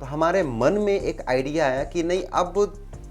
तो हमारे मन में एक आइडिया आया कि नहीं, अब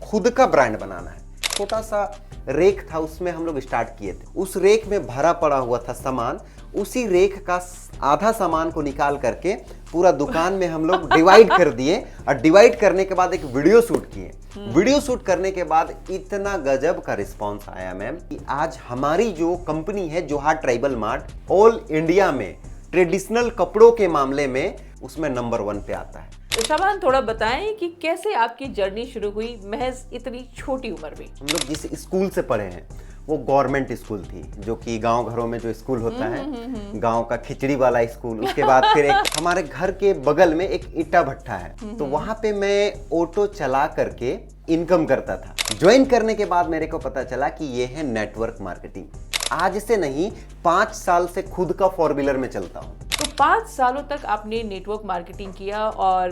खुद का ब्रांड बनाना है। छोटा सा रेक था, उसमें हम लोग स्टार्ट किए थे। उस रेक में भरा पड़ा हुआ था सामान, उसी रेक का आधा सामान को निकाल करके पूरा दुकान में हम लोग डिवाइड कर दिए और डिवाइड करने के बाद एक वीडियो शूट किए। वीडियो शूट करने के बाद इतना गजब का रिस्पांस आया मैम कि आज हमारी जो कंपनी है जोहार ट्राइबल मार्ट, ऑल इंडिया में ट्रेडिशनल कपड़ों के मामले में उसमें नंबर 1 पे आता है। तो शाबान, थोड़ा बताएं कि कैसे आपकी जर्नी शुरू हुई महज इतनी छोटी उम्र में। हम लोग जिस स्कूल से पढ़े हैं वो गवर्नमेंट स्कूल थी, जो कि गांव घरों में जो स्कूल होता है, गांव का खिचड़ी वाला स्कूल। उसके बाद फिर एक हमारे घर के बगल में एक ईटा भट्टा है, तो वहां पे मैं ऑटो चला करके इनकम करता था। ज्वाइन करने के बाद मेरे को पता चला कि ये है नेटवर्क मार्केटिंग। आज से नहीं, 5 साल से खुद का 4 व्हीलर में चलता हूँ। तो 5 सालों तक आपने नेटवर्क मार्केटिंग किया और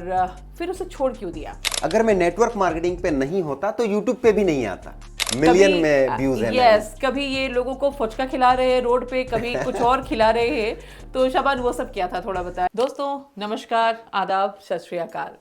फिर उसे छोड़ क्यों दिया? अगर मैं नेटवर्क मार्केटिंग पे नहीं होता तो यूट्यूब पे भी नहीं आता। मिलियन में व्यूज है। यस, कभी ये लोगों को फुचका खिला रहे हैं रोड पे, कभी कुछ और खिला रहे हैं। तो शाबान, वो सब क्या था, थोड़ा बताएं। दोस्तों नमस्कार, आदाब, सत श्री अकाल।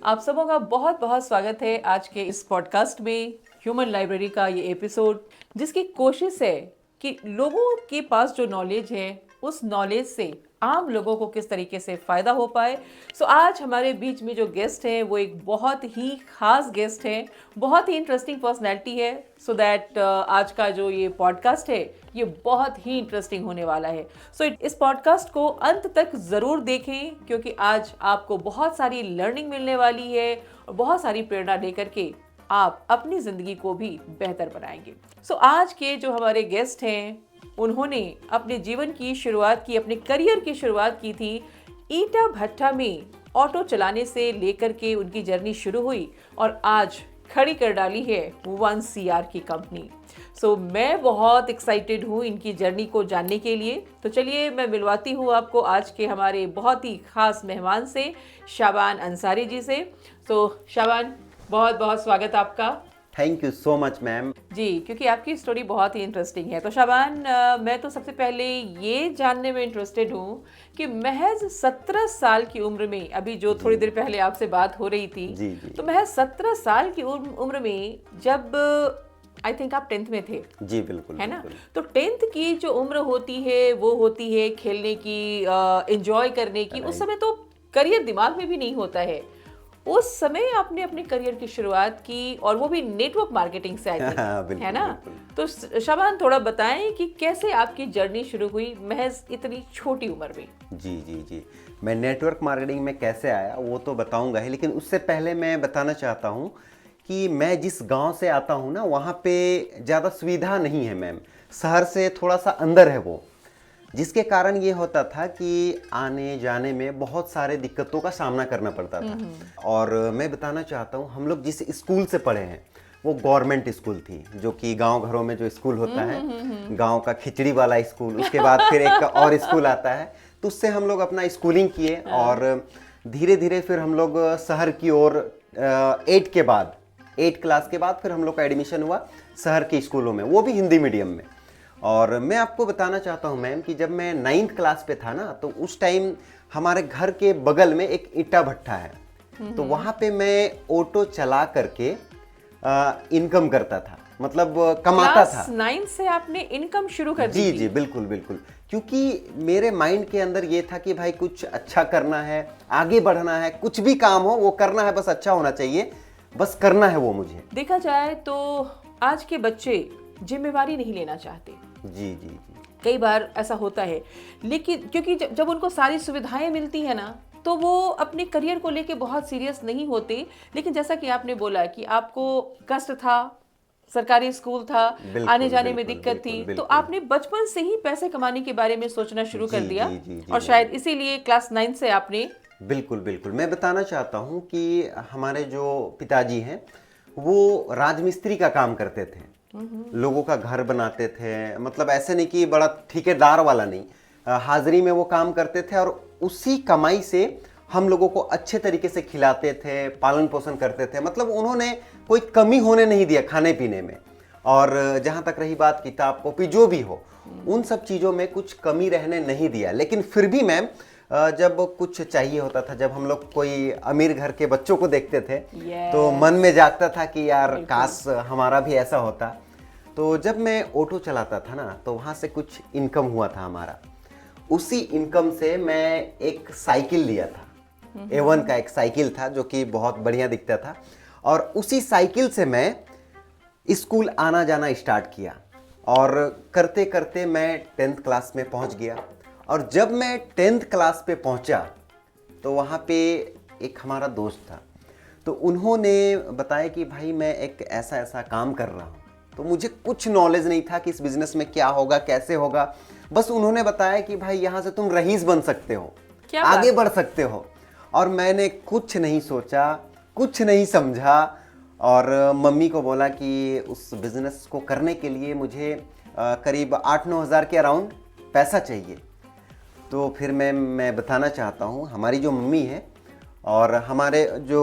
आप सबों का बहुत बहुत स्वागत है आज के इस पॉडकास्ट में, ह्यूमन लाइब्रेरी का ये एपिसोड, जिसकी कोशिश है कि लोगों के पास जो नॉलेज है उस नॉलेज से आम लोगों को किस तरीके से फ़ायदा हो पाए। सो आज हमारे बीच में जो गेस्ट है वो एक बहुत ही ख़ास गेस्ट है, बहुत ही इंटरेस्टिंग पर्सनैलिटी है। सो दैट आज का जो ये पॉडकास्ट है ये बहुत ही इंटरेस्टिंग होने वाला है। सो इस पॉडकास्ट को अंत तक ज़रूर देखें, क्योंकि आज आपको बहुत सारी लर्निंग मिलने वाली है और बहुत सारी प्रेरणा लेकर के आप अपनी ज़िंदगी को भी बेहतर बनाएंगे। सो आज के जो हमारे गेस्ट हैं, उन्होंने अपने जीवन की शुरुआत की, अपने करियर की शुरुआत की थी ईटा भट्टा में ऑटो चलाने से लेकर के उनकी जर्नी शुरू हुई और आज खड़ी कर डाली है 1CR की कंपनी। सो मैं बहुत एक्साइटेड हूँ इनकी जर्नी को जानने के लिए। तो चलिए मैं मिलवाती हूँ आपको आज के हमारे बहुत ही खास मेहमान से, शाबान अंसारी जी से। तो शाबान, बहुत बहुत स्वागत आपका। Thank you so much ma'am ji, क्योंकि आपकी स्टोरी बहुत ही इंटरेस्टिंग है। तो शाबान, मैं तो सबसे पहले ये जानने में इंटरेस्टेड हूँ कि महज 17 साल की उम्र में, अभी जो थोड़ी देर पहले आपसे बात हो रही थी, जी। तो महज 17 साल की उम्र में जब आई थिंक आप 10th में थे। जी बिल्कुल, है ना? बिल्कुल। तो 10th की जो उम्र होती है वो होती है खेलने की, एंजॉय करने की। उस समय तो करियर दिमाग में भी नहीं होता है। उस समय आपने अपने करियर की शुरुआत की और वो भी नेटवर्क मार्केटिंग से आई थी, है ना? तो शाबान, थोड़ा बताएं कि कैसे आपकी जर्नी शुरू हुई महज इतनी छोटी उम्र में। जी, मैं नेटवर्क मार्केटिंग में कैसे आया वो तो बताऊंगा ही, लेकिन उससे पहले मैं बताना चाहता हूँ कि मैं जिस गांव से आता हूँ ना, वहाँ पे ज़्यादा सुविधा नहीं है मैम। शहर से थोड़ा सा अंदर है वो, जिसके कारण ये होता था कि आने जाने में बहुत सारे दिक्कतों का सामना करना पड़ता था। और मैं बताना चाहता हूँ, हम लोग जिस स्कूल से पढ़े हैं वो गवर्नमेंट स्कूल थी, जो कि गांव घरों में जो स्कूल होता है, गांव का खिचड़ी वाला स्कूल। उसके बाद फिर एक और स्कूल आता है, तो उससे हम लोग अपना स्कूलिंग किए और धीरे धीरे फिर हम लोग शहर की ओर 8 क्लास के बाद फिर हम लोग का एडमिशन हुआ शहर के स्कूलों में, वो भी हिंदी मीडियम में। और मैं आपको बताना चाहता हूं मैम कि जब मैं 9th क्लास पे था ना, तो उस टाइम हमारे घर के बगल में एक ईटा भट्टा है, तो वहां पे मैं ऑटो चला करके इनकम करता था, मतलब कमाता था। 9 से आपने इनकम शुरू कर दी थी? जी, बिल्कुल, क्योंकि मेरे माइंड के अंदर ये था कि भाई कुछ अच्छा करना है, आगे बढ़ना है, कुछ भी काम हो वो करना है, बस अच्छा होना चाहिए, बस करना है वो मुझे। देखा जाए तो आज के बच्चे जिम्मेवारी नहीं लेना चाहते। जी। कई बार ऐसा होता है, लेकिन क्योंकि जब उनको सारी सुविधाएं मिलती है ना, तो वो अपने करियर को लेके बहुत सीरियस नहीं होते। लेकिन जैसा कि आपने बोला कि आपको कष्ट था, सरकारी स्कूल था, आने जाने में दिक्कत थी, तो आपने बचपन से ही पैसे कमाने के बारे में सोचना शुरू कर दिया। और शायद इसीलिए क्लास 9 से आपने। बिल्कुल, मैं बताना चाहता हूँ कि हमारे जो पिताजी हैं वो राजमिस्त्री का काम करते थे, लोगों का घर बनाते थे, मतलब ऐसे नहीं कि बड़ा ठेकेदार वाला नहीं, हाजिरी में वो काम करते थे और उसी कमाई से हम लोगों को अच्छे तरीके से खिलाते थे, पालन पोषण करते थे, मतलब उन्होंने कोई कमी होने नहीं दिया खाने पीने में। और जहाँ तक रही बात किताब कॉपी जो भी हो, उन सब चीज़ों में कुछ कमी रहने नहीं दिया। लेकिन फिर भी मैम जब कुछ चाहिए होता था, जब हम लोग कोई अमीर घर के बच्चों को देखते थे Yes. तो मन में जागता था कि यार काश हमारा भी ऐसा होता। तो जब मैं ऑटो चलाता था ना तो वहाँ से कुछ इनकम हुआ था हमारा, उसी इनकम से मैं एक साइकिल लिया था। A1 का एक साइकिल था जो कि बहुत बढ़िया दिखता था, और उसी साइकिल से मैं स्कूल आना जाना स्टार्ट किया, और करते करते मैं 10th क्लास में पहुंच गया। और जब मैं 10th क्लास पे पहुंचा तो वहाँ पे एक हमारा दोस्त था, तो उन्होंने बताया कि भाई मैं एक ऐसा ऐसा काम कर रहा हूँ। तो मुझे कुछ नॉलेज नहीं था कि इस बिज़नेस में क्या होगा, कैसे होगा। बस उन्होंने बताया कि भाई यहाँ से तुम रईस बन सकते हो, आगे बढ़ सकते हो। और मैंने कुछ नहीं सोचा, कुछ नहीं समझा, और मम्मी को बोला कि उस बिज़नेस को करने के लिए मुझे करीब 8-9 हज़ार के अराउंड पैसा चाहिए। तो फिर मैं बताना चाहता हूँ, हमारी जो मम्मी है और हमारे जो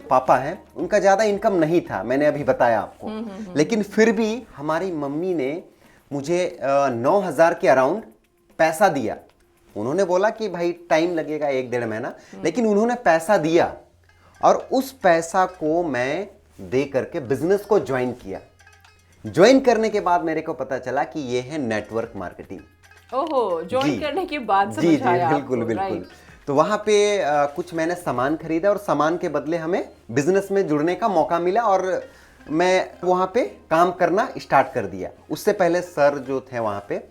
पापा हैं उनका ज़्यादा इनकम नहीं था, मैंने अभी बताया आपको। लेकिन फिर भी हमारी मम्मी ने मुझे 9 हज़ार के अराउंड पैसा दिया। उन्होंने बोला कि भाई टाइम लगेगा 1-1.5 महीना, लेकिन उन्होंने पैसा दिया, और उस पैसा को मैं दे करके बिजनेस को ज्वाइन किया। ज्वाइन करने के बाद मेरे को पता चला कि ये है नेटवर्क मार्केटिंग। ओहो, ज्वाइन करने के बाद जी समझ आया बिल्कुल आपको, बिल्कुल। right? तो वहाँ पे कुछ मैंने सामान खरीदा, और सामान के बदले हमें बिजनेस में जुड़ने का मौका मिला, और मैं वहाँ पे काम करना स्टार्ट कर दिया। उससे पहले सर जो थे वहाँ पे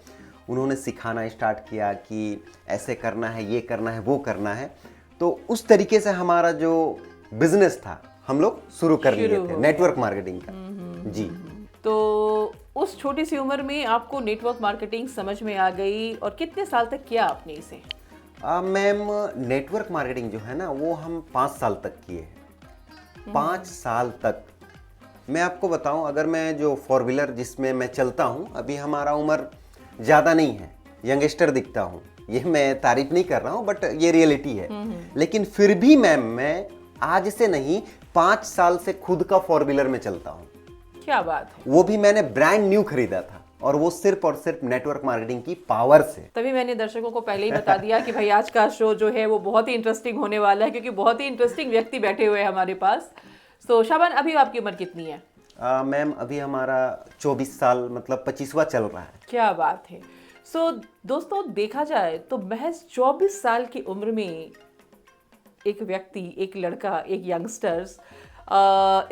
उन्होंने सिखाना स्टार्ट किया कि ऐसे करना है, ये करना है, वो करना है। तो उस तरीके से हमारा जो बिजनेस था हम लोग शुरू कर लिए थे, नेटवर्क मार्केटिंग का। जी। तो उस छोटी सी उम्र में आपको नेटवर्क मार्केटिंग समझ में आ गई, और कितने साल तक किया आपने इसे? मैम नेटवर्क मार्केटिंग जो है ना वो हम 5 साल तक किए हैं। 5 साल तक। मैं आपको बताऊं, अगर मैं जो 4 व्हीलर जिसमें मैं चलता हूं, अभी हमारा उम्र ज़्यादा नहीं है, यंगस्टर दिखता हूं, ये मैं तारीफ नहीं कर रहा हूं, बट ये रियलिटी है। लेकिन फिर भी मैम मैं आज से नहीं 5 साल से खुद का 4 व्हीलर में चलता हूं। क्या बात है। वो भी मैंने ब्रांड न्यू खरीदा था, और वो सिर्फ और सिर्फ नेटवर्क मार्केटिंग की पावर से। तभी मैंने दर्शकों को पहले ही बता दिया कि भाई आज का शो जो है वो बहुत ही इंटरेस्टिंग होने वाला है, क्योंकि बहुत ही इंटरेस्टिंग व्यक्ति बैठे हुए हैं हमारे पास। तो शाबान, अभी आपकी उम्र कितनी है? मैम अभी हमारा 24 साल, मतलब 25वां चल रहा है। क्या बात है। दोस्तों, देखा जाए तो महज 24 साल की उम्र में एक व्यक्ति, एक लड़का, एक यंगस्टर्स,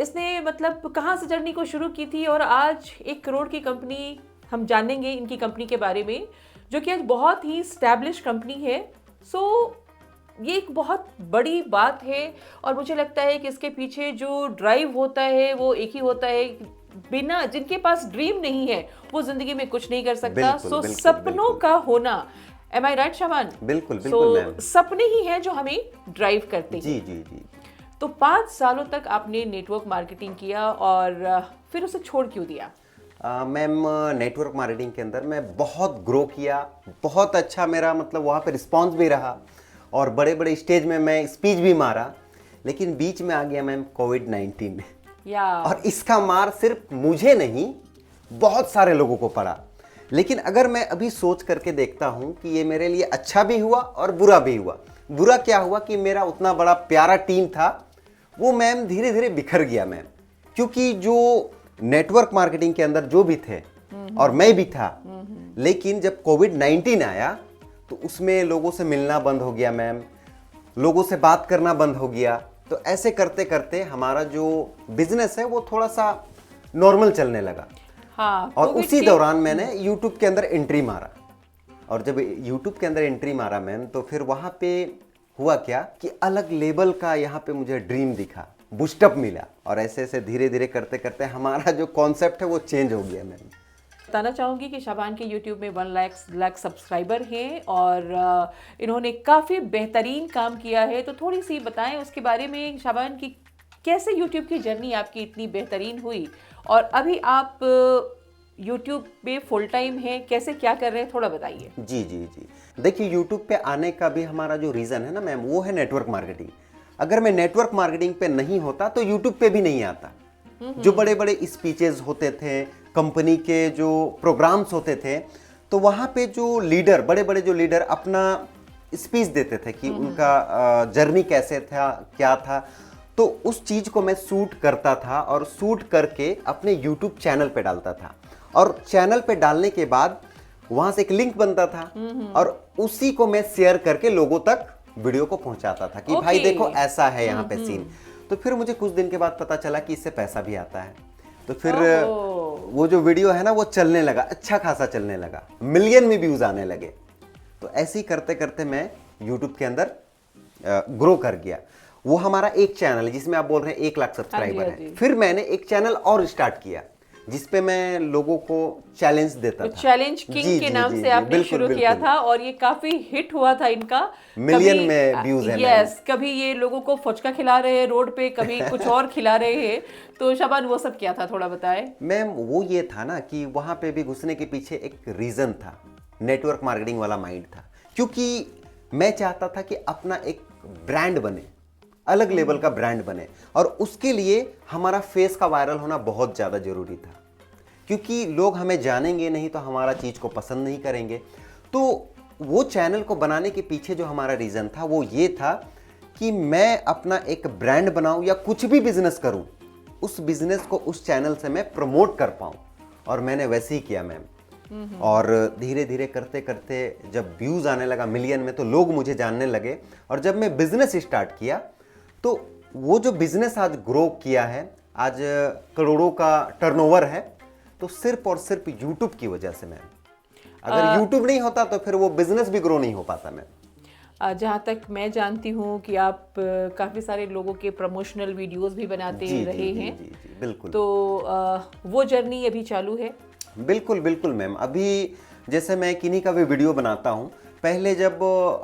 इसने मतलब कहाँ से जर्नी को शुरू की थी, और आज 1 करोड़ की कंपनी, हम जानेंगे इनकी कंपनी के बारे में, जो कि आज बहुत ही स्टैब्लिश कंपनी है। ये एक बहुत बड़ी बात है, और मुझे लगता है कि इसके पीछे जो ड्राइव होता है वो एक ही होता है, बिना जिनके पास ड्रीम नहीं है वो जिंदगी में कुछ नहीं कर सकता। सपनों का होना, एम आई राइट शाबान? बिल्कुल बिल्कुल मैम। सपने ही हैं जो हमें ड्राइव करते हैं। जी जी जी। तो 5 सालों तक आपने नेटवर्क मार्केटिंग किया, और फिर उसे छोड़ क्यों दिया? मैम नेटवर्क मार्केटिंग के अंदर मैं बहुत ग्रो किया, बहुत अच्छा मेरा मतलब वहाँ पे रिस्पांस भी रहा, और बड़े बड़े स्टेज में मैं स्पीच भी मारा। लेकिन बीच में आ गया मैम कोविड-19, और इसका मार सिर्फ मुझे नहीं बहुत सारे लोगों को पड़ा। लेकिन अगर मैं अभी सोच करके देखता हूँ कि ये मेरे लिए अच्छा भी हुआ और बुरा भी हुआ। बुरा क्या हुआ कि मेरा उतना बड़ा प्यारा टीम था वो मैम धीरे धीरे बिखर गया मैम, क्योंकि जो नेटवर्क मार्केटिंग के अंदर जो भी थे और मैं भी था, लेकिन जब कोविड-19 आया तो उसमें लोगों से मिलना बंद हो गया मैम, लोगों से बात करना बंद हो गया। तो ऐसे करते करते हमारा जो बिजनेस है वो थोड़ा सा नॉर्मल चलने लगा। हाँ, और उसी दौरान मैंने YouTube के अंदर एंट्री मारा, और जब YouTube के अंदर एंट्री मारा मैम तो फिर वहाँ पे हुआ क्या कि अलग लेवल का यहाँ पे मुझे ड्रीम दिखा, बूस्टअप मिला, और ऐसे ऐसे धीरे धीरे करते करते हमारा जो कॉन्सेप्ट है वो चेंज हो गया मैम। बताना चाहूँगी कि शाबान के YouTube में 1 लाख सब्सक्राइबर हैं, और इन्होंने काफ़ी बेहतरीन काम किया है। तो थोड़ी सी बताएं उसके बारे में शाबान, की कैसे YouTube की जर्नी आपकी इतनी बेहतरीन हुई, और अभी आप YouTube पे फुल टाइम है, कैसे क्या कर रहे हैं, थोड़ा बताइए। जी जी जी। देखिए YouTube पे आने का भी हमारा जो रीज़न है ना मैम, वो है नेटवर्क मार्केटिंग। अगर मैं नेटवर्क मार्केटिंग पे नहीं होता तो YouTube पे भी नहीं आता। जो बड़े बड़े स्पीचेस होते थे, कंपनी के जो प्रोग्राम्स होते थे, तो वहाँ पे जो लीडर, बड़े बड़े जो लीडर अपना स्पीच देते थे कि उनका जर्नी कैसे था, क्या था। तो उस चीज़ को मैं शूट करता था और शूट करके अपने यूट्यूब चैनल पे डालता था, और चैनल पे डालने के बाद वहाँ से एक लिंक बनता था और उसी को मैं शेयर करके लोगों तक वीडियो को पहुँचाता था कि भाई देखो ऐसा है यहाँ पे सीन। तो फिर मुझे कुछ दिन के बाद पता चला कि इससे पैसा भी आता है। तो फिर वो जो वीडियो है ना वो चलने लगा, अच्छा खासा चलने लगा, मिलियन में व्यूज आने लगे। तो ऐसे ही करते करते मैं यूट्यूब के अंदर ग्रो कर गया। वो हमारा एक चैनल है जिसमें आप बोल रहे हैं 1 लाख सब्सक्राइबर है। फिर मैंने एक चैनल और स्टार्ट किया जिसपे मैं लोगों को चैलेंज देता था। चैलेंज किंग के नाम से आपने शुरू किया था और ये काफी हिट हुआ था इनका, मिलियन में व्यूज है। यस, कभी ये लोगों को फुचका खिला रहे हैं रोड पे, कभी कुछ और खिला रहे हैं। तो शाबान वो सब क्या था, थोड़ा बताएं। मैम वो ये था ना कि वहां पे भी घुसने के पीछे एक रीजन था, नेटवर्क मार्केटिंग वाला माइंड था। क्योंकि मैं चाहता था कि अपना एक ब्रांड बने, अलग लेवल का ब्रांड बने, और उसके लिए हमारा फेस का वायरल होना बहुत ज़्यादा ज़रूरी था। क्योंकि लोग हमें जानेंगे नहीं तो हमारा चीज़ को पसंद नहीं करेंगे। तो वो चैनल को बनाने के पीछे जो हमारा रीज़न था वो ये था कि मैं अपना एक ब्रांड बनाऊं या कुछ भी बिजनेस करूं, उस बिजनेस को उस चैनल से मैं प्रमोट कर पाऊं। और मैंने वैसे ही किया मैम। और धीरे धीरे करते करते जब व्यूज़ आने लगा मिलियन में तो लोग मुझे जानने लगे। और जब मैं बिजनेस स्टार्ट किया तो वो जो बिजनेस आज ग्रो किया है, आज करोड़ों का टर्नओवर है, तो सिर्फ और सिर्फ यूट्यूब की वजह से। मैम अगर यूट्यूब नहीं होता तो फिर वो बिजनेस भी ग्रो नहीं हो पाता। मैम जहाँ तक मैं जानती हूँ कि आप काफ़ी सारे लोगों के प्रमोशनल वीडियोस भी बनाते रहे हैं। जी, बिल्कुल। तो वो जर्नी अभी चालू है? बिल्कुल बिल्कुल मैम। अभी जैसे मैं किन्हीं का भी वीडियो बनाता हूँ, पहले जब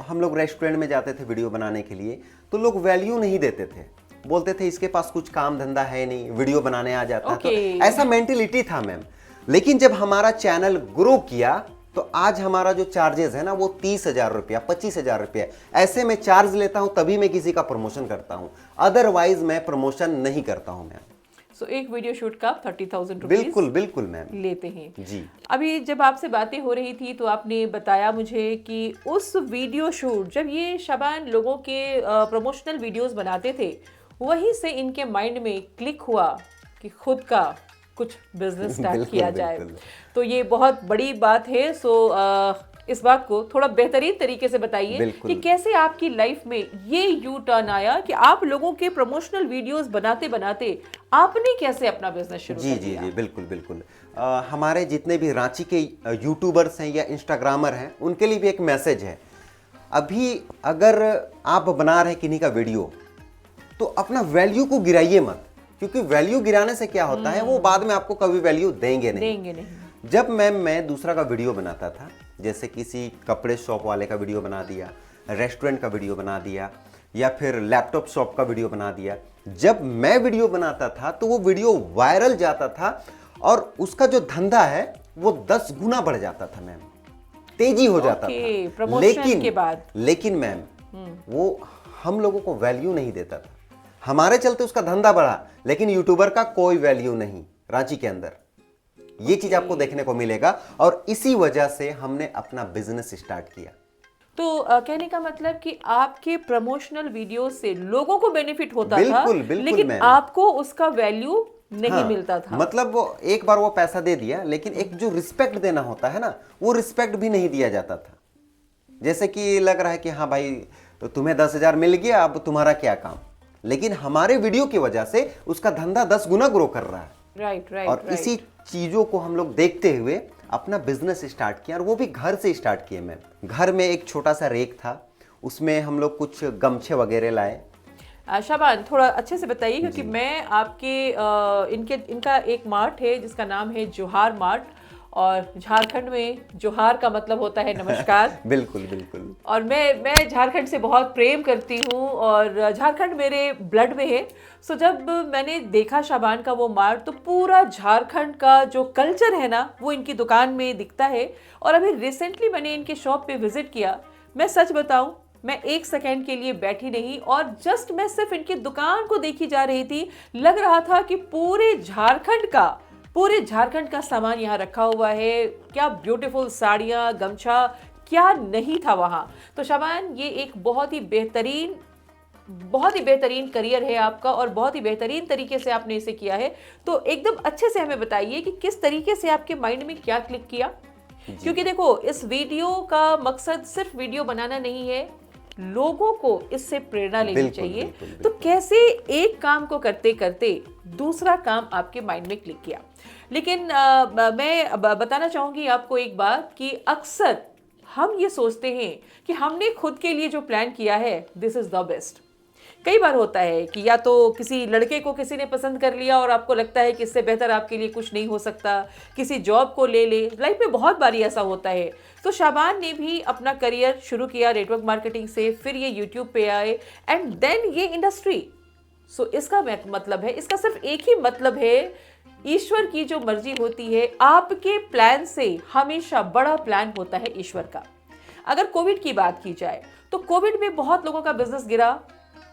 हम लोग रेस्टोरेंट में जाते थे वीडियो बनाने के लिए तो लोग वैल्यू नहीं देते थे, बोलते थे इसके पास कुछ काम धंधा है नहीं, वीडियो बनाने आ जाता है। तो ऐसा मेंटेलिटी था मैम। लेकिन जब हमारा चैनल ग्रो किया तो आज हमारा जो चार्जेस है ना वो 30,000 रुपया, 25,000 रुपया ऐसे में चार्ज लेता हूं, तभी मैं किसी का प्रमोशन करता हूं, अदरवाइज मैं प्रमोशन नहीं करता हूं मैम। सो एक वीडियो शूट का 30,000 रुपीज बिल्कुल बिल्कुल मैम लेते हैं जी। अभी जब आपसे बातें हो रही थी तो आपने बताया मुझे कि उस वीडियो शूट जब ये शाबान लोगों के प्रमोशनल वीडियोस बनाते थे, वहीं से इनके माइंड में क्लिक हुआ कि खुद का कुछ बिजनेस स्टार्ट किया जाए। तो ये बहुत बड़ी बात है। सो इस बात को थोड़ा बेहतरीन तरीके से बताइए कि कैसे आपकी लाइफ में ये यू टर्न आया कि आप लोगों के प्रमोशनल वीडियोस बनाते बनाते आपने कैसे अपना बिजनेस शुरू कर दिया? जी बिल्कुल बिल्कुल। हमारे जितने भी रांची के यूट्यूबर्स हैं या इंस्टाग्रामर हैं उनके लिए भी एक मैसेज है। अभी अगर आप बना रहे किन्हीं का वीडियो तो अपना वैल्यू को गिराइए मत, क्योंकि वैल्यू गिराने से क्या होता है वो बाद में आपको कभी वैल्यू देंगे नहीं। जब मैं दूसरा का वीडियो बनाता था, जैसे किसी कपड़े शॉप वाले का वीडियो बना दिया, रेस्टोरेंट का वीडियो बना दिया, या फिर लैपटॉप शॉप का वीडियो बना दिया, जब मैं वीडियो बनाता था तो वो वीडियो वायरल जाता था और उसका जो धंधा है वो 10 गुना बढ़ जाता था मैम, तेजी हो जाता था। लेकिन मैम वो हम लोगों को वैल्यू नहीं देता था। हमारे चलते उसका धंधा बढ़ा, लेकिन यूट्यूबर का कोई वैल्यू नहीं रांची के अंदर। ये चीज आपको देखने को मिलेगा और इसी वजह से हमने अपना बिजनेस स्टार्ट किया। तो कहने का मतलब कि आपके प्रमोशनल वीडियो से लोगों को बेनिफिट होता था, लेकिन आपको उसका वैल्यू नहीं मिलता था। मतलब वो एक बार वो पैसा दे दिया, लेकिन एक जो रिस्पेक्ट देना होता है ना, वो रिस्पेक्ट भी नहीं दिया जाता था। जैसे कि लग रहा है कि हाँ भाई तो तुम्हें 10,000 मिल गया, अब तुम्हारा क्या काम। लेकिन हमारे वीडियो की वजह से उसका धंधा 10 गुना ग्रो कर रहा है। राइट। और इसी चीजों को हम लोग देखते हुए अपना बिजनेस स्टार्ट किया, और वो भी घर से स्टार्ट किए। मैं घर में एक छोटा सा रेक था, उसमें हम लोग कुछ गमछे वगैरह लाए। शाबान थोड़ा अच्छे से बताइए, क्योंकि मैं आपके इनका एक मार्ट है जिसका नाम है जोहार मार्ट, और झारखंड में जोहार का मतलब होता है नमस्कार। बिल्कुल बिल्कुल। और मैं झारखंड से बहुत प्रेम करती हूँ और झारखंड मेरे ब्लड में है। सो जब मैंने देखा शाबान का वो मार्ट, तो पूरा झारखंड का जो कल्चर है ना वो इनकी दुकान में दिखता है। और अभी रिसेंटली मैंने इनके शॉप पे विजिट किया। मैं सच बताऊं, मैं 1 सेकेंड के लिए बैठी नहीं और जस्ट मैं सिर्फ इनकी दुकान को देखी जा रही थी। लग रहा था कि पूरे झारखंड का सामान यहाँ रखा हुआ है। क्या ब्यूटीफुल साड़ियाँ, गमछा, क्या नहीं था वहां। तो शाबान, ये एक बहुत ही बेहतरीन करियर है आपका और बहुत ही बेहतरीन तरीके से आपने इसे किया है। तो एकदम अच्छे से हमें बताइए कि किस तरीके से आपके माइंड में क्या क्लिक किया, क्योंकि देखो इस वीडियो का मकसद सिर्फ वीडियो बनाना नहीं है, लोगों को इससे प्रेरणा लेनी चाहिए। तो कैसे एक काम को करते करते दूसरा काम आपके माइंड में क्लिक किया। लेकिन मैं बताना चाहूंगी आपको एक बात कि अक्सर हम ये सोचते हैं कि हमने खुद के लिए जो प्लान किया है दिस इज द बेस्ट। कई बार होता है कि या तो किसी लड़के को किसी ने पसंद कर लिया और आपको लगता है कि इससे बेहतर आपके लिए कुछ नहीं हो सकता, किसी जॉब को ले ले, लाइफ में बहुत बारी ऐसा होता है। तो शाबान ने भी अपना करियर शुरू किया नेटवर्क मार्केटिंग से, फिर ये यूट्यूब पे आए एंड देन ये इंडस्ट्री। सो इसका मतलब है, इसका सिर्फ एक ही मतलब है, ईश्वर की जो मर्जी होती है, आपके प्लान से हमेशा बड़ा प्लान होता है ईश्वर का। अगर कोविड की बात की जाए तो कोविड में बहुत लोगों का बिजनेस गिरा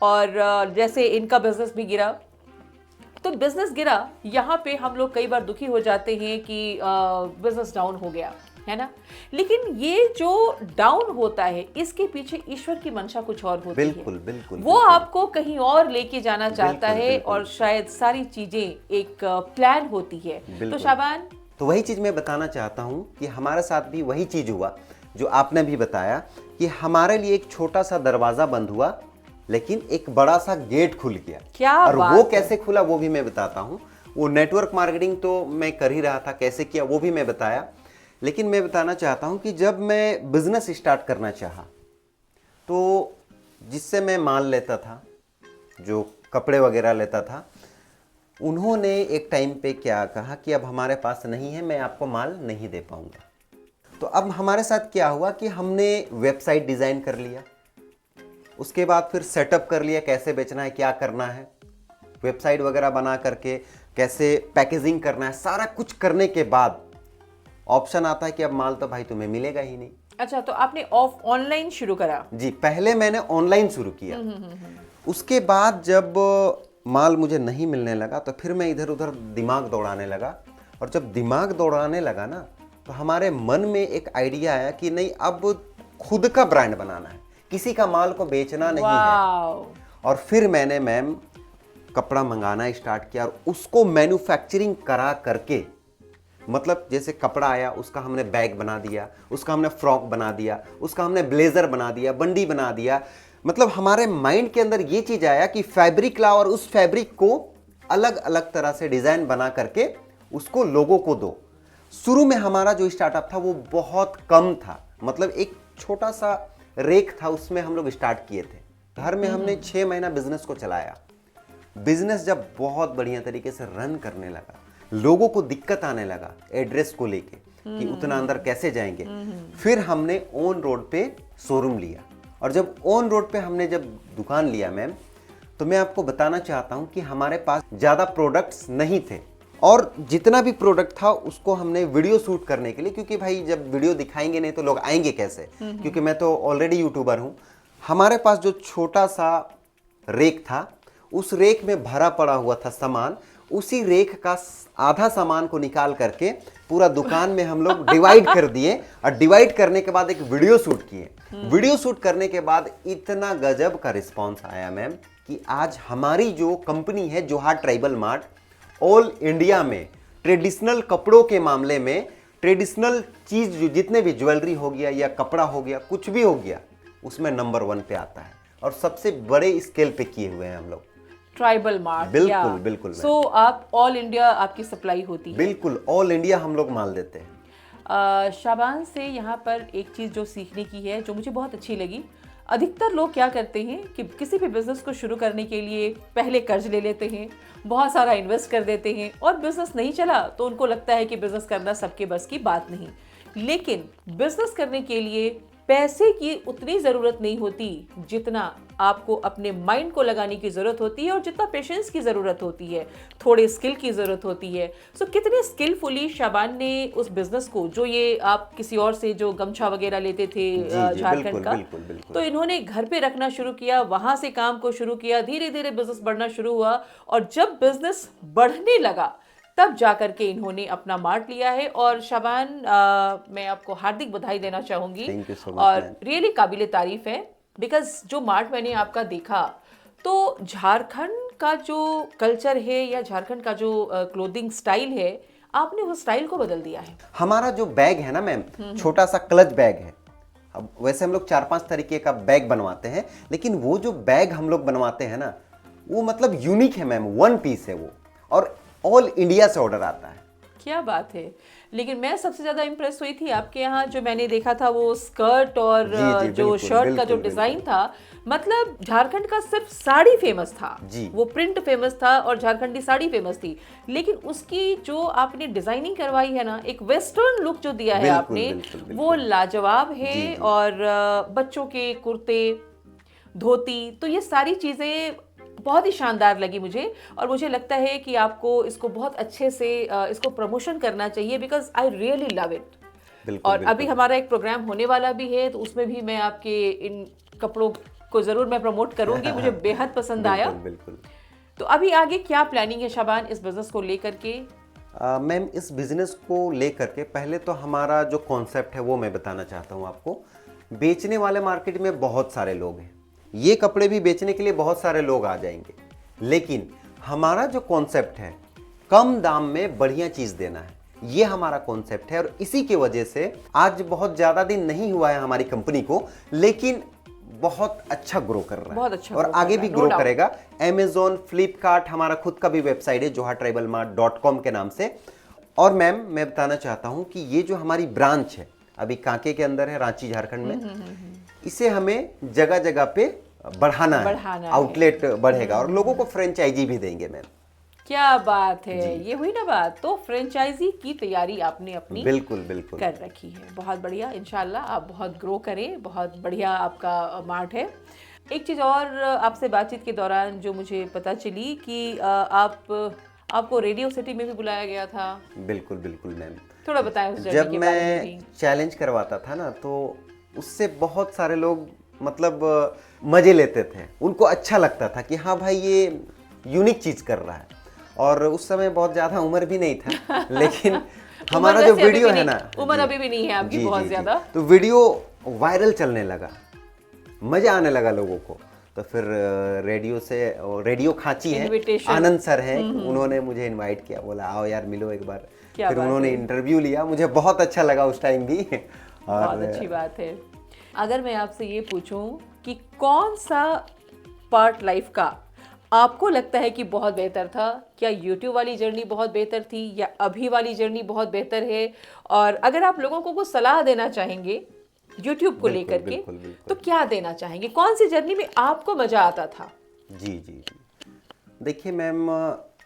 और जैसे इनका बिजनेस भी गिरा। तो बिजनेस गिरा, यहाँ पे हम लोग कई बार दुखी हो जाते हैं कि बिजनेस डाउन हो गया, है ना। लेकिन ये जो डाउन होता है इसके पीछे ईश्वर की मंशा कुछ और होती है। बिल्कुल बिल्कुल, वो आपको कहीं और लेके जाना चाहता है और शायद सारी चीजें एक प्लान होती है। तो शाबान, तो वही चीज मैं बताना चाहता हूँ कि हमारे साथ भी वही चीज हुआ जो आपने भी बताया कि हमारे लिए एक छोटा सा दरवाजा बंद हुआ लेकिन एक बड़ा सा गेट खुल गया। क्या और बात वो है। कैसे खुला वो भी मैं बताता हूँ। वो नेटवर्क मार्केटिंग तो मैं कर ही रहा था, कैसे किया वो भी मैं बताया। लेकिन मैं बताना चाहता हूँ कि जब मैं बिजनेस स्टार्ट करना चाहा तो जिससे मैं माल लेता था, जो कपड़े वगैरह लेता था, उन्होंने एक टाइम पे क्या कहा कि अब हमारे पास नहीं है, मैं आपको माल नहीं दे पाऊंगा। तो अब हमारे साथ क्या हुआ कि हमने वेबसाइट डिज़ाइन कर लिया, उसके बाद फिर सेटअप कर लिया कैसे बेचना है, क्या करना है, वेबसाइट वगैरह बना करके कैसे पैकेजिंग करना है, सारा कुछ करने के बाद ऑप्शन आता है कि अब माल तो भाई तुम्हें मिलेगा ही नहीं। अच्छा, तो आपने ऑनलाइन शुरू करा? जी, पहले मैंने ऑनलाइन शुरू किया। उसके बाद जब माल मुझे नहीं मिलने लगा तो फिर मैं इधर उधर दिमाग दौड़ाने लगा। और जब दिमाग दौड़ाने लगा ना तो हमारे मन में एक आइडिया आया कि नहीं, अब खुद का ब्रांड बनाना है, किसी का माल को बेचना नहीं है। और फिर मैंने मैम कपड़ा मंगाना स्टार्ट किया और उसको मैन्युफैक्चरिंग करा करके, मतलब जैसे कपड़ा आया उसका हमने बैग बना दिया, उसका हमने फ्रॉक बना दिया, उसका हमने ब्लेजर बना दिया, बंडी बना दिया। मतलब हमारे माइंड के अंदर ये चीज आया कि फैब्रिक लाओ और उस फैब्रिक को अलग अलग तरह से डिजाइन बना करके उसको लोगों को दो। शुरू में हमारा जो स्टार्टअप था वो बहुत कम था, मतलब एक छोटा सा रेक था, उसमें हम लोग स्टार्ट किए थे। घर में हमने 6 महीना बिजनेस को चलाया। बिजनेस जब बहुत बढ़िया तरीके से रन करने लगा, लोगों को दिक्कत आने लगा एड्रेस को लेके कि उतना अंदर कैसे जाएंगे, फिर हमने ऑन रोड पे शोरूम लिया। और जब ऑन रोड पे हमने जब दुकान लिया मैम, तो मैं आपको बताना चाहता हूं कि हमारे पास ज़्यादा प्रोडक्ट्स नहीं थे और जितना भी प्रोडक्ट था उसको हमने वीडियो शूट करने के लिए, क्योंकि भाई जब वीडियो दिखाएंगे नहीं तो लोग आएंगे कैसे, क्योंकि मैं तो ऑलरेडी यूट्यूबर हूँ। हमारे पास जो छोटा सा रेक था उस रेक में भरा पड़ा हुआ था सामान, उसी रेक का आधा सामान को निकाल करके पूरा दुकान में हम लोग डिवाइड कर दिए और डिवाइड करने के बाद एक वीडियो शूट किए। वीडियो शूट करने के बाद इतना गजब का रिस्पांस आया मैम कि आज हमारी जो कंपनी है जोहार ट्राइबल मार्ट, ऑल इंडिया में ट्रेडिशनल कपड़ों के मामले में, ट्रेडिशनल चीज जो जितने भी ज्वेलरी हो गया या कपड़ा हो गया, कुछ भी हो गया, उसमें नंबर 1 पे आता है और सबसे बड़े स्केल पे किए हुए हैं हम लोग ट्राइबल मार्ट। बिल्कुल बिल्कुल। सो आप ऑल इंडिया आपकी सप्लाई होती है? बिल्कुल, ऑल इंडिया हम लोग माल देते हैं। शाबान से यहाँ पर एक चीज़ जो सीखने की है, जो मुझे बहुत अच्छी लगी, अधिकतर लोग क्या करते हैं कि किसी भी बिजनेस को शुरू करने के लिए पहले कर्ज ले लेते हैं, बहुत सारा इन्वेस्ट कर देते हैं और बिजनेस नहीं चला तो उनको लगता है कि बिजनेस करना सबके बस की बात नहीं। लेकिन बिजनेस करने के लिए पैसे की उतनी ज़रूरत नहीं होती जितना आपको अपने माइंड को लगाने की ज़रूरत होती है और जितना पेशेंस की ज़रूरत होती है, थोड़े स्किल की ज़रूरत होती है। सो कितने स्किलफुली शाबान ने उस बिज़नेस को, जो ये आप किसी और से जो गमछा वगैरह लेते थे झारखंड का, बिल्कुल, बिल्कुल। तो इन्होंने घर पे रखना शुरू किया, वहाँ से काम को शुरू किया, धीरे धीरे बिजनेस बढ़ना शुरू हुआ और जब बिजनेस बढ़ने लगा तब जाकर के इन्होंने अपना मार्ट लिया है। और शाबान, मैं आपको हार्दिक बधाई देना चाहूंगी। Thank you so much, और ma'am. रियली काबिले तारीफ है, बिकॉज जो मार्ट मैंने आपका देखा तो झारखंड का जो कल्चर है या झारखंड का जो क्लोथिंग स्टाइल है, आपने वो स्टाइल को बदल दिया है। हमारा जो बैग है ना मैम, छोटा सा क्लच बैग है। अब वैसे हम लोग 4-5 तरीके का बैग बनवाते हैं, लेकिन वो जो बैग हम लोग बनवाते हैं ना, वो मतलब यूनिक है मैम, वन पीस है वो, और ऑल इंडिया से ऑर्डर आता है। क्या बात है। लेकिन मैं सबसे ज्यादा इम्प्रेस हुई थी आपके यहाँ, जो मैंने देखा था वो स्कर्ट और जी, जी, जो बिल्कुल, शर्ट का जो बिल्कुल, डिजाइन था, मतलब झारखंड का सिर्फ साड़ी फेमस था, जी। वो प्रिंट फेमस था और झारखंडी साड़ी फेमस थी, लेकिन उसकी जो आपने डिजाइनिंग करवाई है ना, एक वेस्टर्न लुक जो दिया है बिल्कुल, आपने, बिल्कुल, बिल्कुल। वो लाजवाब है। जी, जी। और बच्चों के कुर्ते, धोती, तो ये सारी चीजें बहुत ही शानदार लगी मुझे। और मुझे लगता है कि आपको इसको बहुत अच्छे से इसको प्रमोशन करना चाहिए, because I really love it. बिल्कुल, और बिल्कुल। अभी हमारा एक प्रोग्राम होने वाला भी है, तो उसमें भी मैं आपके इन कपड़ों को जरूर मैं प्रमोट करूंगी। मुझे बेहद पसंद आया। बिल्कुल, बिल्कुल। तो अभी आगे क्या प्लानिंग है शाबान इस बिजनेस को लेकर के? मैम, इस बिजनेस को लेकर के पहले तो हमारा जो कॉन्सेप्ट है वो मैं बताना चाहता हूँ आपको। बेचने वाले मार्केट में बहुत सारे लोग हैं, ये कपड़े भी बेचने के लिए बहुत सारे लोग आ जाएंगे, लेकिन हमारा जो कॉन्सेप्ट है, कम दाम में बढ़िया चीज़ देना है, ये हमारा कॉन्सेप्ट है। और इसी की वजह से आज बहुत ज़्यादा दिन नहीं हुआ है हमारी कंपनी को, लेकिन बहुत अच्छा ग्रो कर रहा है, बहुत अच्छा और grow कर आगे रहा भी है, no ग्रो doubt। करेगा। अमेजोन, फ्लिपकार्ट, हमारा खुद का भी वेबसाइट है johatravelmart.com के नाम से। और मैम, मैं बताना चाहता हूं कि ये जो हमारी ब्रांच है अभी कांके के अंदर है, रांची झारखंड में, इसे हमें जगह जगह पे बढ़ाना है, है। आउटलेट बढ़ेगा और लोगों को फ्रेंचाइजी भी देंगे मैम। क्या बात है, ये हुई ना बात। तो फ्रेंचाइजी की तैयारी आपने अपनी बिल्कुल, बिल्कुल। कर रखी है। बहुत बढ़िया, इंशाल्लाह आप बहुत ग्रो करें, बहुत बढ़िया आपका मार्ट है। एक चीज़ और आपसे बातचीत के दौरान जो मुझे पता चली कि आपको रेडियो सिटी में भी बुलाया गया था। बिल्कुल, बिल्कुल मैम। थोड़ा बताएं उस जर्नी जब के बारे में भी। मैं चैलेंज करवाता था ना, तो उससे बहुत सारे लोग मतलब मजे लेते थे, उनको अच्छा लगता था कि हाँ भाई ये यूनिक चीज़ कर रहा है। और उस समय बहुत ज़्यादा उम्र भी नहीं था, लेकिन हमारा जो वीडियो है ना, उम्र अभी भी नहीं है आपकी बहुत ज़्यादा, तो वीडियो वायरल चलने लगा, मज़ा आने लगा लोगों को। तो फिर रेडियो खांची है, आनंद सर हैं, उन्होंने मुझे इनवाइट किया, बोला आओ यार मिलो एक बार। फिर उन्होंने इंटरव्यू लिया, मुझे बहुत अच्छा लगा उस टाइम भी। बहुत अच्छी बात है। अगर मैं आपसे ये पूछूं कि कौन सा पार्ट लाइफ का आपको लगता है कि बहुत बेहतर था, क्या यूट्यूब वाली जर्नी बहुत बेहतर थी या अभी वाली जर्नी बहुत बेहतर है? और अगर आप लोगों को कुछ सलाह देना चाहेंगे यूट्यूब को लेकर के, तो क्या देना चाहेंगे? कौन सी जर्नी में आपको मजा आता था? जी जी जी, देखिए मैम,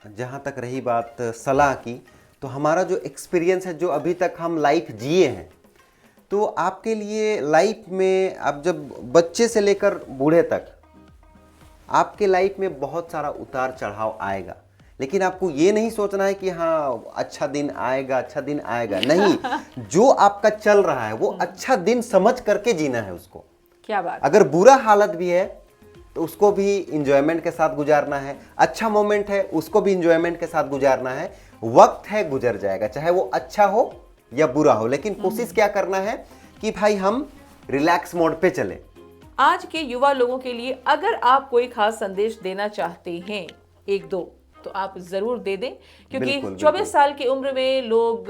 जहाँ तक रही बात सलाह की, तो हमारा जो एक्सपीरियंस है, जो अभी तक हम लाइफ जिए हैं, तो आपके लिए लाइफ में, आप जब बच्चे से लेकर बूढ़े तक, आपके लाइफ में बहुत सारा उतार चढ़ाव आएगा, लेकिन आपको ये नहीं सोचना है कि हाँ अच्छा दिन आएगा, अच्छा दिन आएगा, नहीं। जो आपका चल रहा है वो अच्छा दिन समझ करके जीना है उसको। क्या बात। अगर बुरा हालत भी है तो उसको भी इंजॉयमेंट के साथ गुजारना है, अच्छा मोमेंट है उसको भी इंजॉयमेंट के साथ गुजारना है। वक्त है, गुजर जाएगा, चाहे वो अच्छा हो या बुरा हो, लेकिन कोशिश क्या करना है कि भाई हम रिलैक्स मोड पे चले। आज के युवा लोगों के लिए अगर आप कोई खास संदेश देना चाहते हैं, एक दो, तो आप जरूर दे दें, क्योंकि 24 साल की उम्र में लोग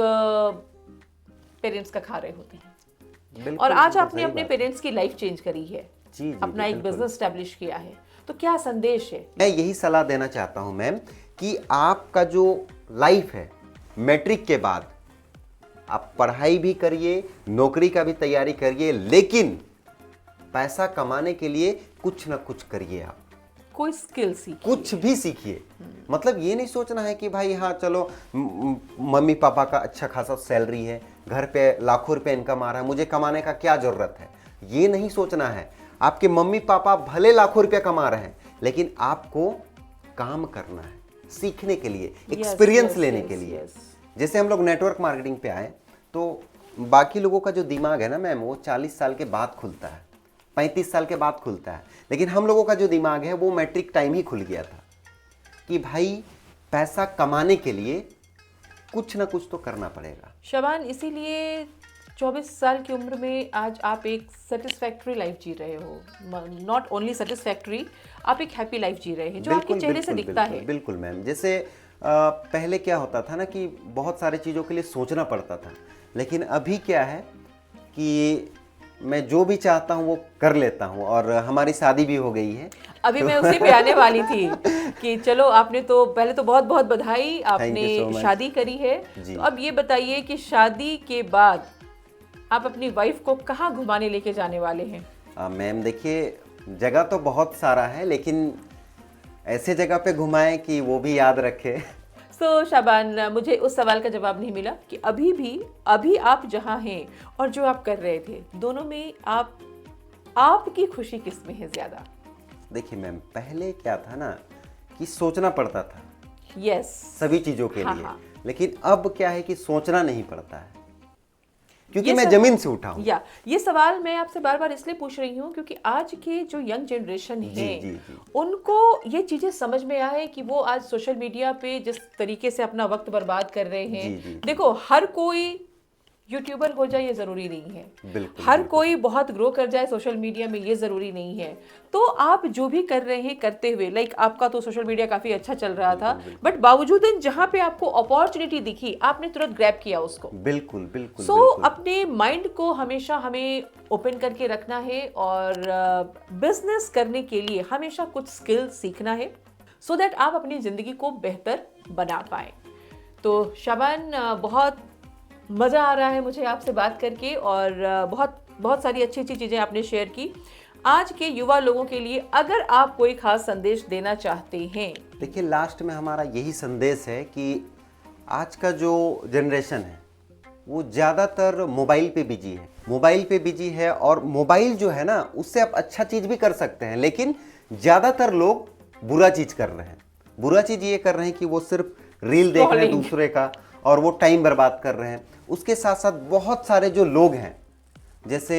पेरेंट्स का खा रहे होते हैं, और आज आपने अपने पेरेंट्स की लाइफ चेंज करी है, जी, अपना एक बिजनेस स्टैब्लिश किया है, तो क्या संदेश है? मैं यही सलाह देना चाहता हूं मैम कि आपका जो लाइफ है, मैट्रिक के बाद आप पढ़ाई भी करिए, नौकरी का भी तैयारी करिए, लेकिन पैसा कमाने के लिए कुछ ना कुछ करिए। आप कोई स्किल सीखिए, कुछ भी सीखिए। मतलब ये नहीं सोचना है कि भाई हाँ चलो मम्मी पापा का अच्छा खासा सैलरी है, घर पे लाखों रुपए इनकम आ रहा है, मुझे कमाने का क्या जरूरत है, ये नहीं सोचना है। आपके मम्मी पापा भले लाखों रुपए कमा रहे हैं, लेकिन आपको काम करना है, सीखने के लिए, एक्सपीरियंस लेने के लिए। जैसे हम लोग नेटवर्क मार्केटिंग पे आए, तो बाकी लोगों का जो दिमाग है ना मैम, वो 40 साल के बाद खुलता है, 35 साल के बाद खुलता है, लेकिन हम लोगों का जो दिमाग है वो मैट्रिक टाइम ही खुल गया था कि भाई पैसा कमाने के लिए कुछ ना कुछ तो करना पड़ेगा। शबान, इसीलिए 24 साल की उम्र में आज आप एक सेटिस्फैक्ट्री लाइफ जी रहे हो। नॉट ओनली सेटिस्फैक्ट्री, आप एक हैप्पी लाइफ जी रहे हैं जो आपके चेहरे से दिखता है। बिल्कुल मैम। जैसे पहले क्या होता था ना कि बहुत सारी चीज़ों के लिए सोचना पड़ता था, लेकिन अभी क्या है कि मैं जो भी चाहता हूँ वो कर लेता हूँ, और हमारी शादी भी हो गई है। अभी मैं उसी पे आने वाली थी कि चलो, आपने तो पहले तो बहुत बहुत बधाई, आपने शादी करी है। तो अब ये बताइए कि शादी के बाद आप अपनी वाइफ को कहाँ घुमाने लेके जाने वाले हैं? मैम देखिए, जगह तो बहुत सारा है, लेकिन ऐसे जगह पे घुमाएं कि वो भी याद रखे। तो शाबान, मुझे उस सवाल का जवाब नहीं मिला कि अभी आप जहाँ हैं और जो आप कर रहे थे, दोनों में आपकी खुशी किस में है ज्यादा? देखिए मैम, पहले क्या था ना कि सोचना पड़ता था यस सभी चीजों के लिए। हाँ। लेकिन अब क्या है कि सोचना नहीं पड़ता है, क्योंकि मैं जमीन से उठा हूँ। ये सवाल मैं आपसे बार बार इसलिए पूछ रही हूँ क्योंकि आज के जो यंग जनरेशन है, जी। उनको ये चीजें समझ में आए कि वो आज सोशल मीडिया पे जिस तरीके से अपना वक्त बर्बाद कर रहे हैं। देखो, हर कोई यूट्यूबर हो जाए ये जरूरी नहीं है, हर कोई बहुत ग्रो कर जाए सोशल मीडिया में ये जरूरी नहीं है। तो आप जो भी कर रहे हैं करते हुए, लाइक आपका तो सोशल मीडिया काफी अच्छा चल रहा था, बट बावजूद जहां पे आपको अपॉर्चुनिटी दिखी आपने तुरंत ग्रैब किया उसको। बिल्कुल। सो अपने माइंड को हमेशा हमें ओपन करके रखना है, और बिजनेस करने के लिए हमेशा कुछ स्किल सीखना है, सो दैट आप अपनी जिंदगी को बेहतर बना पाए। तो शबान, बहुत मज़ा आ रहा है मुझे आपसे बात करके, और बहुत सारी अच्छी चीज़ें आपने शेयर की। आज के युवा लोगों के लिए अगर आप कोई खास संदेश देना चाहते हैं? देखिए, लास्ट में हमारा यही संदेश है कि आज का जो जनरेशन है वो ज़्यादातर मोबाइल पे बिजी है, और मोबाइल जो है ना उससे आप अच्छा चीज़ भी कर सकते हैं, लेकिन ज़्यादातर लोग बुरा चीज़ कर रहे हैं। बुरा चीज़ ये कर रहे हैं कि वो सिर्फ रील देख रहे हैं दूसरे का, और वो टाइम बर्बाद कर रहे हैं। उसके साथ साथ बहुत सारे जो लोग हैं, जैसे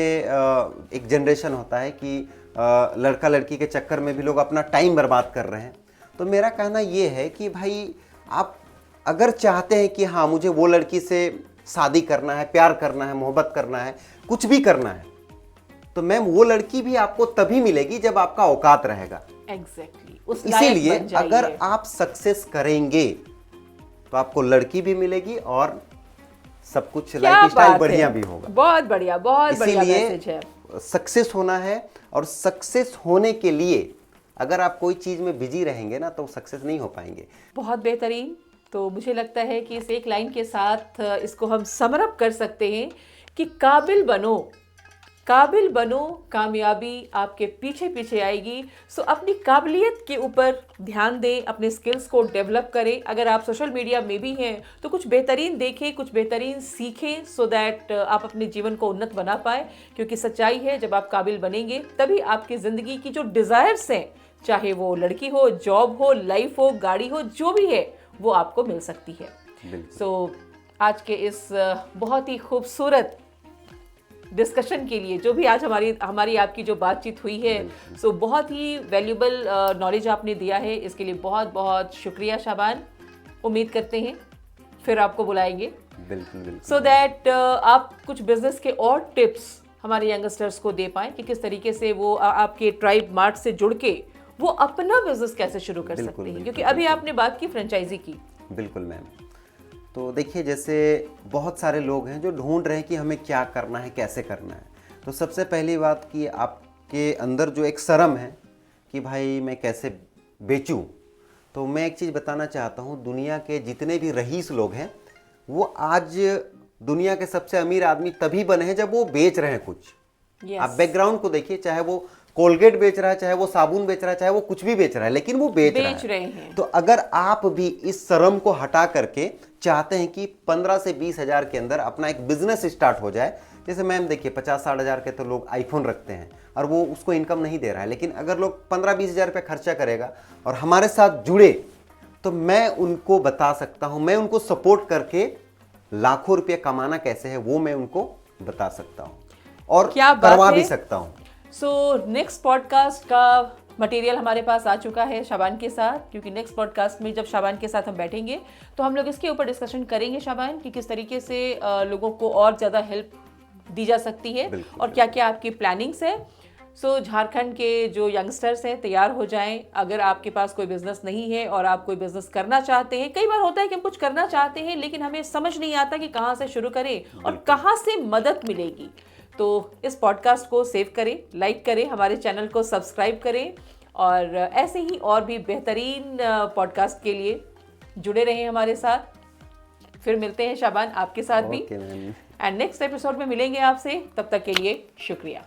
एक जनरेशन होता है कि लड़का लड़की के चक्कर में भी लोग अपना टाइम बर्बाद कर रहे हैं। तो मेरा कहना ये है कि भाई, आप अगर चाहते हैं कि हाँ मुझे वो लड़की से शादी करना है, प्यार करना है, मोहब्बत करना है, कुछ भी करना है, तो मैम वो लड़की भी आपको तभी मिलेगी जब आपका औकात रहेगा। एग्जैक्टली। इसीलिए अगर आप सक्सेस करेंगे तो आपको लड़की भी मिलेगी और सब कुछ लाइफस्टाइल बढ़िया भी होगा। बहुत बढ़िया मैसेज है। सक्सेस होना है, और सक्सेस होने के लिए अगर आप कोई चीज में बिजी रहेंगे ना तो सक्सेस नहीं हो पाएंगे। बहुत बेहतरीन। तो मुझे लगता है कि इस एक लाइन के साथ इसको हम समरअप कर सकते हैं कि काबिल बनो, कामयाबी आपके पीछे पीछे आएगी। सो अपनी काबिलियत के ऊपर ध्यान दें, अपने स्किल्स को डेवलप करें। अगर आप सोशल मीडिया में भी हैं तो कुछ बेहतरीन देखें, कुछ बेहतरीन सीखें, सो दैट आप अपने जीवन को उन्नत बना पाए। क्योंकि सच्चाई है, जब आप काबिल बनेंगे तभी आपकी ज़िंदगी की जो डिज़ायर्स हैं, चाहे वो लड़की हो, जॉब हो, लाइफ हो, गाड़ी हो, जो भी है वो आपको मिल सकती है। सो आज के इस बहुत ही खूबसूरत डिस्कशन के लिए, जो भी आज हमारी आपकी जो बातचीत हुई है, सो बहुत ही वैल्यूबल नॉलेज आपने दिया है, इसके लिए बहुत बहुत शुक्रिया शाबान। उम्मीद करते हैं फिर आपको बुलाएंगे, बिल्कुल सो दैट आप कुछ बिजनेस के और टिप्स हमारे यंगस्टर्स को दे पाएं कि किस तरीके से वो आपके ट्राइब मार्ट से जुड़ के वो अपना बिजनेस कैसे शुरू कर सकते हैं। क्योंकि अभी आपने बात की फ्रेंचाइजी की। बिल्कुल मैम। तो देखिए, जैसे बहुत सारे लोग हैं जो ढूंढ रहे हैं कि हमें क्या करना है, कैसे करना है। तो सबसे पहली बात कि आपके अंदर जो एक शर्म है कि भाई मैं कैसे बेचूं, तो मैं एक चीज़ बताना चाहता हूं, दुनिया के जितने भी रईस लोग हैं वो आज दुनिया के सबसे अमीर आदमी तभी बने हैं जब वो बेच रहे हैं कुछ। आप बैकग्राउंड को देखिए, चाहे वो कोलगेट बेच रहा है, चाहे वो साबुन बेच रहा है, चाहे वो कुछ भी बेच रहा है, लेकिन वो बेच रहे हैं। तो अगर आप भी इस शर्म को हटा करके चाहते हैं कि 15 से 20 हज़ार के अंदर अपना एक बिजनेस स्टार्ट हो जाए, जैसे मैम देखिए 50-60 हज़ार के तो लोग आईफोन रखते हैं और वो उसको इनकम नहीं दे रहा है, लेकिन अगर लोग 15-20 हज़ार रुपये खर्चा करेगा और हमारे साथ जुड़े तो मैं उनको बता सकता हूँ, मैं उनको सपोर्ट करके लाखों रुपये कमाना कैसे है वो मैं उनको बता सकता हूँ और करवा भी सकता हूँ। सो नेक्स्ट पॉडकास्ट का मटेरियल हमारे पास आ चुका है शाबान के साथ, क्योंकि नेक्स्ट पॉडकास्ट में जब शाबान के साथ हम बैठेंगे तो हम लोग इसके ऊपर डिस्कशन करेंगे शाबान कि किस तरीके से लोगों को और ज़्यादा हेल्प दी जा सकती है और क्या क्या आपकी प्लानिंग्स है। सो झारखंड के जो यंगस्टर्स हैं तैयार हो जाएं। अगर आपके पास कोई बिजनेस नहीं है और आप कोई बिजनेस करना चाहते हैं, कई बार होता है कि हम कुछ करना चाहते हैं लेकिन हमें समझ नहीं आता कि कहाँ से शुरू करें और कहाँ से मदद मिलेगी। तो इस पॉडकास्ट को सेव करें, लाइक करें, हमारे चैनल को सब्सक्राइब करें और ऐसे ही और भी बेहतरीन पॉडकास्ट के लिए जुड़े रहें हमारे साथ। फिर मिलते हैं शाबान आपके साथ भी, okay ma'am. And next episode में मिलेंगे आपसे। तब तक के लिए शुक्रिया।